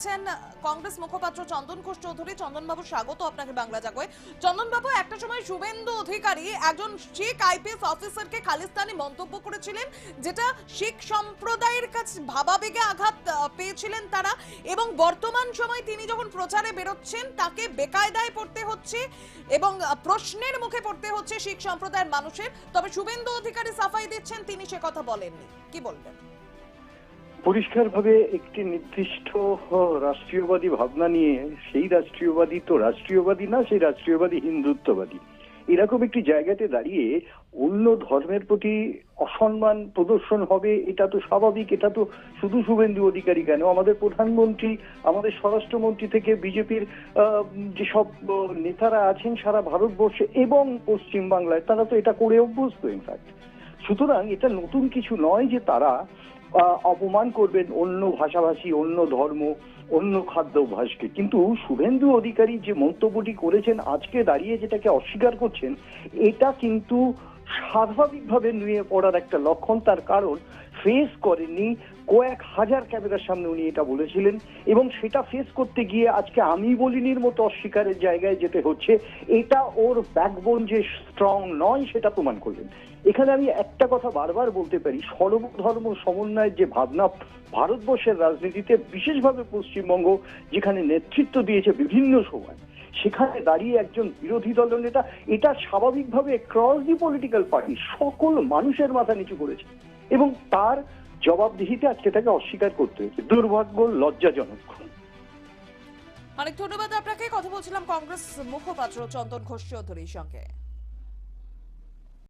কংগ্রেস মুখপাত্র চন্দন ঘোষ চৌধুরী। চন্দনবাবু, স্বাগত আপনাকে বাংলা জাগোয়। চন্দনবাবু, একটা সময় শুভেন্দু অধিকারী একজন শিখ আইপিএস অফিসারকে খালিস্তানি মন্তব্য করেছিলেন, যেটা শিখ সম্প্রদায়ের কাছে ভাবাবেগে আঘাত পেয়েছিলেন তারা, এবং বর্তমান সময় তিনি যখন প্রচারে বেরোচ্ছেন তাকে বেকায়দায় পড়তে হচ্ছে এবং প্রশ্নের মুখে পড়তে হচ্ছে শিখ সম্প্রদায়ের মানুষের। তবে শুভেন্দু অধিকারী সাফাই দিচ্ছেন, তিনি সে কথা বলেননি। কি বলবেন? পরিষ্কারভাবে একটি নির্দিষ্ট রাষ্ট্রীয়বাদী ভাবনা নিয়ে, সেই রাষ্ট্রীয়বাদী তো রাষ্ট্রীয়বাদী না, সেই রাষ্ট্রীয়বাদী হিন্দুত্ববাদী, এরকম একটি জায়গাতে দাঁড়িয়ে অন্য ধর্মের প্রতি অসম্মান প্রদর্শন হবে, এটা তো স্বাভাবিক। এটা তো শুধু শুভেন্দু অধিকারী কেন, আমাদের প্রধানমন্ত্রী, আমাদের স্বরাষ্ট্রমন্ত্রী থেকে বিজেপির যেসব নেতারা আছেন সারা ভারতবর্ষে এবং পশ্চিম বাংলায়, তারা তো এটা করে অভ্যস্ত ইনফ্যাক্ট। সুতরাং এটা নতুন কিছু নয় যে তারা অপমান করবেন অন্য ভাষাভাষী, অন্য ধর্ম, অন্য খাদ্যাভ্যাসকে। কিন্তু শুভেন্দু অধিকারী যে মন্তব্যটি করেছেন আজকে দাঁড়িয়ে, যেটাকে অস্বীকার করছেন, এটা কিন্তু স্বাভাবিকভাবে নুয়ে পড়ার একটা লক্ষণ। তার কারণ ফেস করেননি, কয়েক হাজার ক্যামেরার সামনে উনি এটা বলেছিলেন, এবং সেটা ফেস করতে গিয়ে আজকে আমি বলিনির মতো অস্বীকারের জায়গায় যেতে হচ্ছে। এটা ওর ব্যাকবোন যে স্ট্রং নয় সেটা প্রমাণ করলেন। এখানে আমি একটা কথা বারবার বলতে পারি, সর্বধর্ম সমন্বয়ের যে ভাবনা ভারতবর্ষের রাজনীতিতে, বিশেষভাবে পশ্চিমবঙ্গ যেখানে নেতৃত্ব দিয়েছে বিভিন্ন সময়, সেখানে দাঁড়িয়ে একজন বিরোধী দলনেতা এটা স্বাভাবিকভাবে ক্রস দি পলিটিক্যাল পার্টি সকল মানুষের মাথা নিচু করেছে, এবং তার জবাবদিহিতে আজকে তাকে অস্বীকার করতে হয়েছে। দুর্ভাগ্য, লজ্জাজনক। অনেক ধন্যবাদ আপনাকে। কথা বলছিলাম কংগ্রেস মুখপাত্র চন্দন ঘোষ চৌধুরীর সঙ্গে।